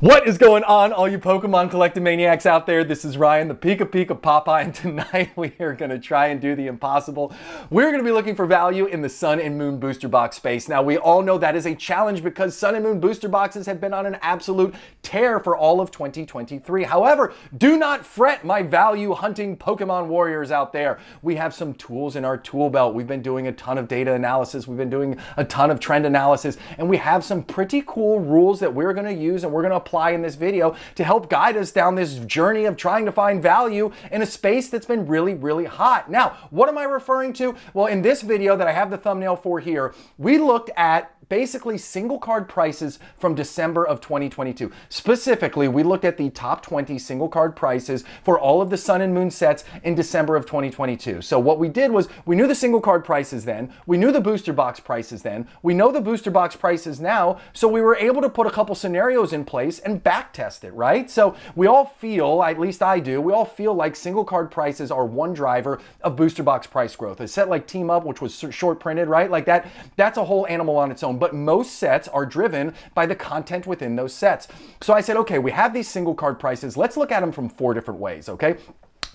What is going on, all you Pokemon collecting maniacs out there? This is Ryan, the PikaPikaPapa, and tonight we are going to try and do the impossible. We're going to be looking for value in the Sun and Moon Booster Box space. Now, we all know that is a challenge because Sun and Moon Booster Boxes have been on an absolute tear for all of 2023. However, do not fret, my value hunting Pokemon warriors out there. We have some tools in our tool belt. We've been doing a ton of data analysis. We've been doing a ton of trend analysis, and we have some pretty cool rules that we're going to use and we're going to apply in this video to help guide us down this journey of trying to find value in a space that's been really hot. Now, what am I referring to? Well, in this video that I have the thumbnail for here, we looked at basically single card prices from December of 2022. Specifically, we looked at the top 20 single card prices for all of the Sun and Moon sets in December of 2022. So what we did was we knew the single card prices then, we knew the booster box prices then, we know the booster box prices now, so we were able to put a couple scenarios in place and back test it, right? So we all feel, at least I do, we all feel like single card prices are one driver of booster box price growth. A set like Team Up, which was short printed, right? Like that's a whole animal on its own. But most sets are driven by the content within those sets. So I said, okay, we have these single card prices. Let's look at them from 4 different ways, okay?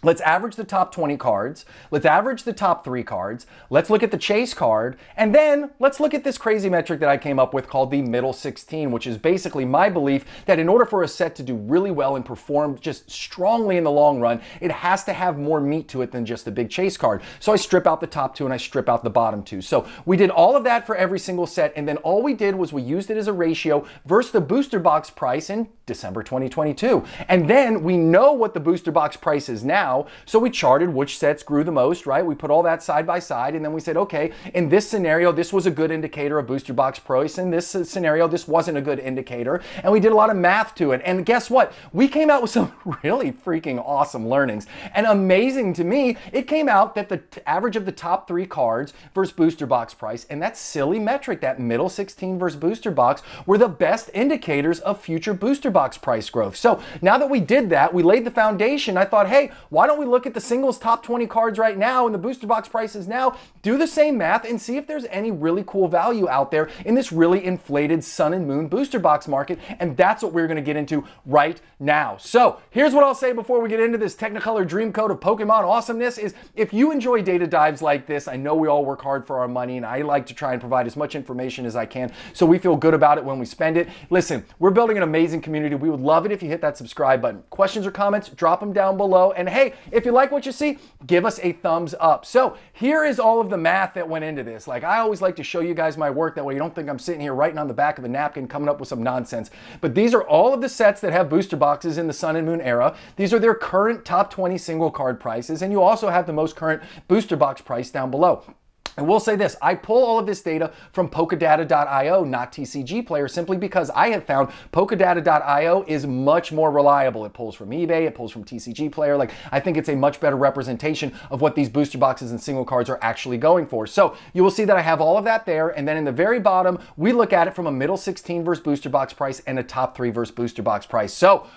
Let's average the top 20 cards. Let's average the top 3 cards. Let's look at the chase card. And then let's look at this crazy metric that I came up with called the middle 16, which is basically my belief that in order for a set to do really well and perform just strongly in the long run, it has to have more meat to it than just the big chase card. So I strip out the top 2 and I strip out the bottom 2. So we did all of that for every single set. And then all we did was we used it as a ratio versus the booster box price in December 2022. And then we know what the booster box price is now. So we charted which sets grew the most, right? We put all that side by side, and then we said, okay, in this scenario, this was a good indicator of booster box price. In this scenario, this wasn't a good indicator. And we did a lot of math to it. And guess what? We came out with some really freaking awesome learnings. And amazing to me, it came out that the average of the top 3 cards versus booster box price, and that silly metric, that middle 16 versus booster box, were the best indicators of future booster box price growth. So now that we did that, we laid the foundation. I thought, hey, why don't we look at the singles top 20 cards right now and the booster box prices now, do the same math and see if there's any really cool value out there in this really inflated Sun and Moon booster box market. And that's what we're going to get into right now. So here's what I'll say before we get into this Technicolor dream code of Pokemon awesomeness is if you enjoy data dives like this, I know we all work hard for our money and I like to try and provide as much information as I can so we feel good about it when we spend it. Listen, we're building an amazing community. We would love it if you hit that subscribe button. Questions or comments, drop them down below. And hey, if you like what you see, give us a thumbs up. So here is all of the math that went into this. Like I always like to show you guys my work, that way you don't think I'm sitting here writing on the back of a napkin coming up with some nonsense. But these are all of the sets that have booster boxes in the Sun and Moon era. These are their current top 20 single card prices, and you also have the most current booster box price down below. And we'll say this, I pull all of this data from Polkadata.io, not TCG Player, simply because I have found Polkadata.io is much more reliable. It pulls from eBay, it pulls from TCG Player. Like, I think it's a much better representation of what these booster boxes and single cards are actually going for. So you will see that I have all of that there. And then in the very bottom, we look at it from a middle 16 versus booster box price and a top 3 versus booster box price. So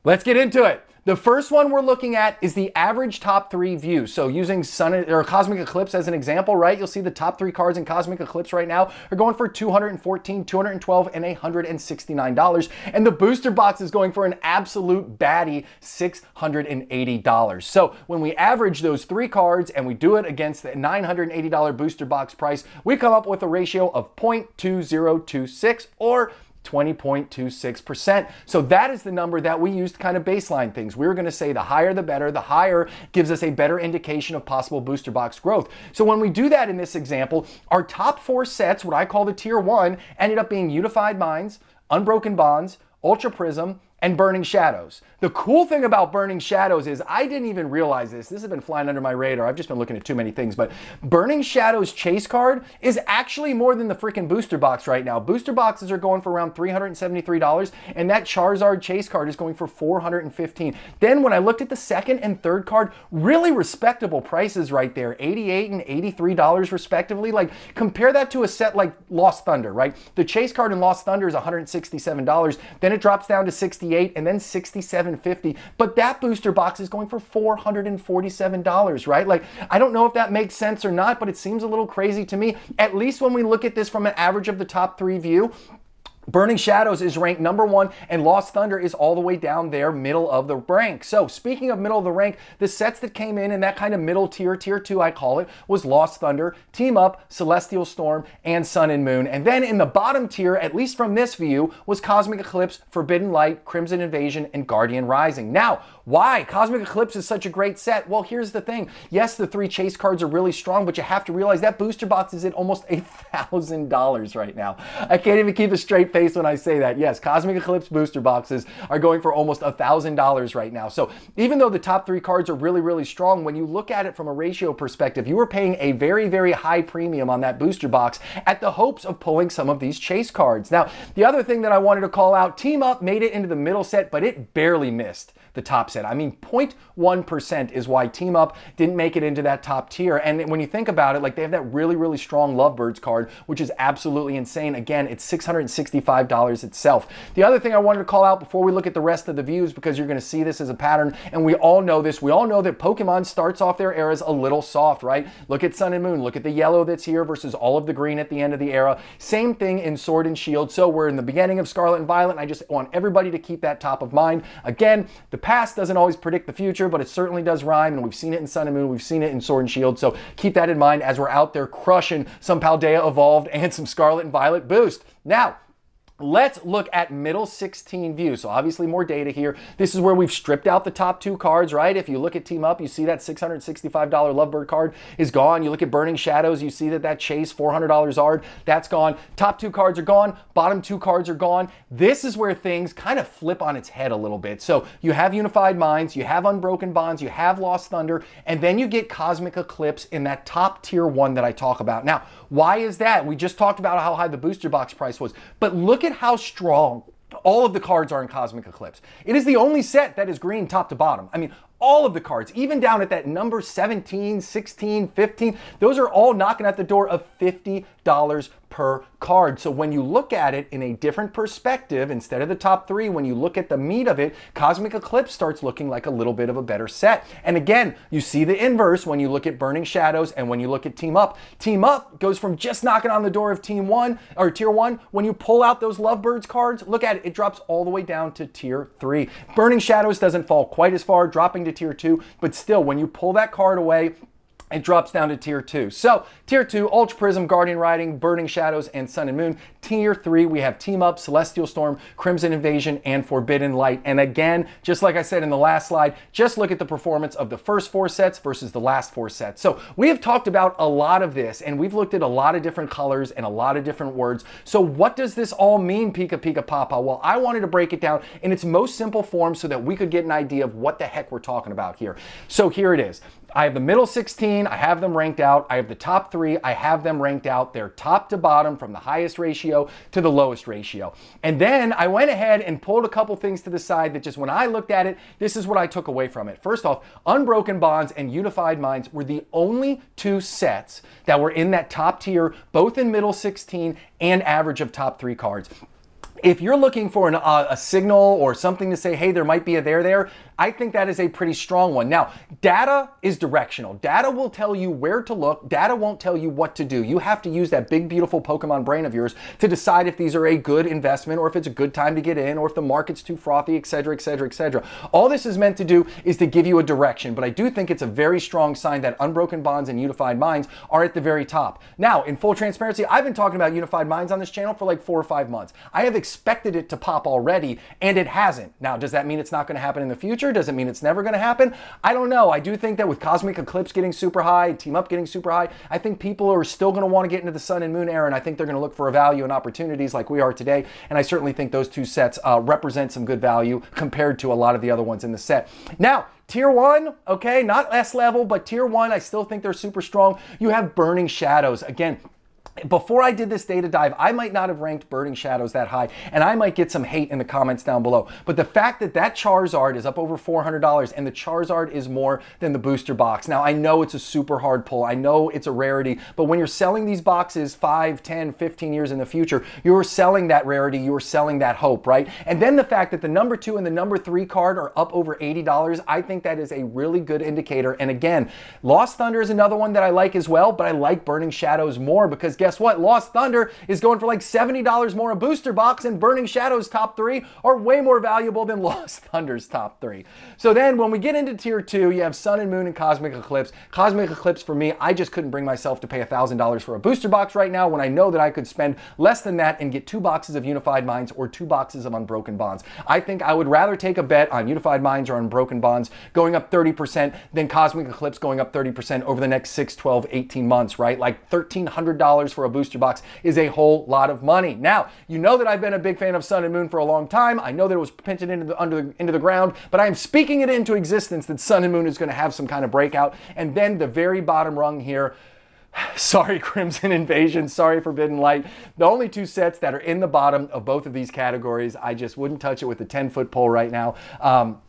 let's get into it. The first one we're looking at is the average top 3 view. So using Sun or Cosmic Eclipse as an example, right? You'll see the top 3 cards in Cosmic Eclipse right now are going for $214, $212, and $169. And the booster box is going for an absolute baddie $680. So when we average those 3 cards and we do it against the $980 booster box price, we come up with a ratio of 0.2026 or 20.26%. So that is the number that we used to kind of baseline things. We were going to say the higher the better. The higher gives us a better indication of possible booster box growth. So when we do that in this example, our top 4 sets, what I call the tier 1, ended up being Unified Minds, Unbroken Bonds, Ultra Prism, and Burning Shadows. The cool thing about Burning Shadows is I didn't even realize this. This has been flying under my radar. I've just been looking at too many things, but Burning Shadows chase card is actually more than the freaking booster box right now. Booster boxes are going for around $373, and that Charizard chase card is going for $415. Then when I looked at the second and third card, really respectable prices right there, $88 and $83 respectively. Like, compare that to a set like Lost Thunder, right? The chase card in Lost Thunder is $167. Then it drops down to $68 and then $67.50, but that booster box is going for $447, right? Like, I don't know if that makes sense or not, but it seems a little crazy to me. At least when we look at this from an average of the top 3 view, Burning Shadows is ranked number 1, and Lost Thunder is all the way down there, middle of the rank. So speaking of middle of the rank, the sets that came in that kind of middle tier, tier 2 I call it, was Lost Thunder, Team Up, Celestial Storm, and Sun and Moon. And then in the bottom tier, at least from this view, was Cosmic Eclipse, Forbidden Light, Crimson Invasion, and Guardian Rising. Now, why Cosmic Eclipse is such a great set? Well, here's the thing. Yes, the 3 chase cards are really strong, but you have to realize that booster box is at almost $1,000 right now. I can't even keep a straight face when I say that. Yes, Cosmic Eclipse booster boxes are going for almost $1,000 right now. So even though the top 3 cards are really, really strong, when you look at it from a ratio perspective, you are paying a very, very high premium on that booster box at the hopes of pulling some of these chase cards. Now, the other thing that I wanted to call out, Team Up made it into the middle set, but it barely missed the top set. I mean, 0.1% is why Team Up didn't make it into that top tier. And when you think about it, like, they have that really, really strong Lovebirds card, which is absolutely insane. Again, it's $665 itself. The other thing I wanted to call out before we look at the rest of the views, because you're going to see this as a pattern, and we all know this. We all know that Pokemon starts off their eras a little soft, right? Look at Sun and Moon. Look at the yellow that's here versus all of the green at the end of the era. Same thing in Sword and Shield. So we're in the beginning of Scarlet and Violet, and I just want everybody to keep that top of mind. Again, the past doesn't always predict the future, but it certainly does rhyme, and we've seen it in Sun and Moon, we've seen it in Sword and Shield, so keep that in mind as we're out there crushing some Paldea Evolved and some Scarlet and Violet Boost. Now, let's look at middle 16 view. So obviously more data here. This is where we've stripped out the top 2 cards, right? If you look at Team Up, you see that $665 Lovebird card is gone. You look at Burning Shadows, you see that Chase $400 Zard, that's gone. Top 2 cards are gone. Bottom 2 cards are gone. This is where things kind of flip on its head a little bit. So you have Unified Minds, you have Unbroken Bonds, you have Lost Thunder, and then you get Cosmic Eclipse in that top tier 1 that I talk about. Now, why is that? We just talked about how high the booster box price was, but look at how strong all of the cards are in Cosmic Eclipse. It is the only set that is green top to bottom. I mean, all of the cards, even down at that number 17, 16, 15, those are all knocking at the door of $50 per card. So when you look at it in a different perspective, instead of the top 3, when you look at the meat of it, Cosmic Eclipse starts looking like a little bit of a better set. And again, you see the inverse when you look at Burning Shadows and when you look at Team Up. Team Up goes from just knocking on the door of Team 1 or Tier 1. When you pull out those Lovebirds cards, look at it, it drops all the way down to Tier 3. Burning Shadows doesn't fall quite as far, dropping to Tier 2, but still, when you pull that card away, it drops down to Tier 2. So, Tier 2, Ultra Prism, Guardian Riding, Burning Shadows, and Sun and Moon. Tier 3, we have Team Up, Celestial Storm, Crimson Invasion, and Forbidden Light. And again, just like I said in the last slide, just look at the performance of the first 4 sets versus the last 4 sets. So, we have talked about a lot of this, and we've looked at a lot of different colors and a lot of different words. So, what does this all mean, PikaPikaPapa? Well, I wanted to break it down in its most simple form so that we could get an idea of what the heck we're talking about here. So, here it is. I have the middle 16, I have them ranked out. I have the top 3, I have them ranked out. They're top to bottom from the highest ratio to the lowest ratio. And then I went ahead and pulled a couple things to the side that just when I looked at it, this is what I took away from it. First off, Unbroken Bonds and Unified Minds were the only 2 sets that were in that top tier, both in middle 16 and average of top 3 cards. If you're looking for a signal or something to say, hey, there might be a there, I think that is a pretty strong one. Now, data is directional. Data will tell you where to look. Data won't tell you what to do. You have to use that big, beautiful Pokemon brain of yours to decide if these are a good investment or if it's a good time to get in or if the market's too frothy, etc., etc., etc. All this is meant to do is to give you a direction, but I do think it's a very strong sign that Unbroken Bonds and Unified Minds are at the very top. Now, in full transparency, I've been talking about Unified Minds on this channel for like 4 or 5 months. I have expected it to pop already, and it hasn't. Now, does that mean it's not going to happen in the future? Does it mean it's never going to happen? I don't know. I do think that with Cosmic Eclipse getting super high, Team Up getting super high, I think people are still going to want to get into the Sun and Moon era, and I think they're going to look for a value and opportunities like we are today, and I certainly think those 2 sets represent some good value compared to a lot of the other ones in the set. Now, Tier 1, okay, not S level, but Tier 1, I still think they're super strong. You have Burning Shadows. Again, before I did this data dive, I might not have ranked Burning Shadows that high, and I might get some hate in the comments down below. But the fact that that Charizard is up over $400, and the Charizard is more than the booster box. Now, I know it's a super hard pull. I know it's a rarity, but when you're selling these boxes 5, 10, 15 years in the future, you're selling that rarity, you're selling that hope, right? And then the fact that the number 2 and the number 3 card are up over $80, I think that is a really good indicator. And again, Lost Thunder is another one that I like as well, but I like Burning Shadows more because guess guess what? Lost Thunder is going for like $70 more a booster box, and Burning Shadow's top 3 are way more valuable than Lost Thunder's top 3. So then when we get into tier 2, you have Sun and Moon and Cosmic Eclipse. Cosmic Eclipse for me, I just couldn't bring myself to pay $1,000 for a booster box right now when I know that I could spend less than that and get 2 boxes of Unified Minds or 2 boxes of Unbroken Bonds. I think I would rather take a bet on Unified Minds or Unbroken Bonds going up 30% than Cosmic Eclipse going up 30% over the next 6, 12, 18 months, right? Like $1,300 for a booster box is a whole lot of money. Now, you know that I've been a big fan of Sun and Moon for a long time. I know that it was pinching into the ground, but I am speaking it into existence that Sun and Moon is going to have some kind of breakout. And then the very bottom rung here, sorry Crimson Invasion, sorry Forbidden Light, the only 2 sets that are in the bottom of both of these categories. I just wouldn't touch it with a 10-foot pole right now.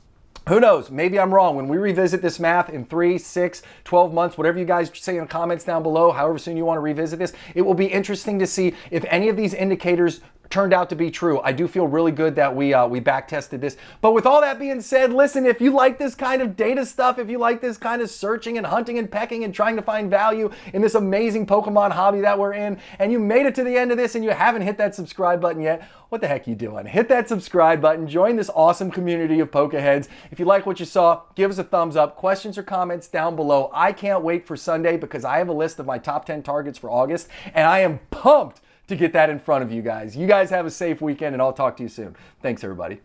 Who knows? Maybe I'm wrong. When we revisit this math in 3, 6, 12 months, whatever you guys say in the comments down below, however soon you want to revisit this, it will be interesting to see if any of these indicators turned out to be true. I do feel really good that we back tested this. But with all that being said, listen, if you like this kind of data stuff, if you like this kind of searching and hunting and pecking and trying to find value in this amazing Pokemon hobby that we're in, and you made it to the end of this and you haven't hit that subscribe button yet, what the heck are you doing? Hit that subscribe button, join this awesome community of Pokeheads. If you like what you saw, give us a thumbs up. Questions or comments down below. I can't wait for Sunday because I have a list of my top 10 targets for August, and I am pumped to get that in front of you guys. You guys have a safe weekend, and I'll talk to you soon. Thanks, everybody.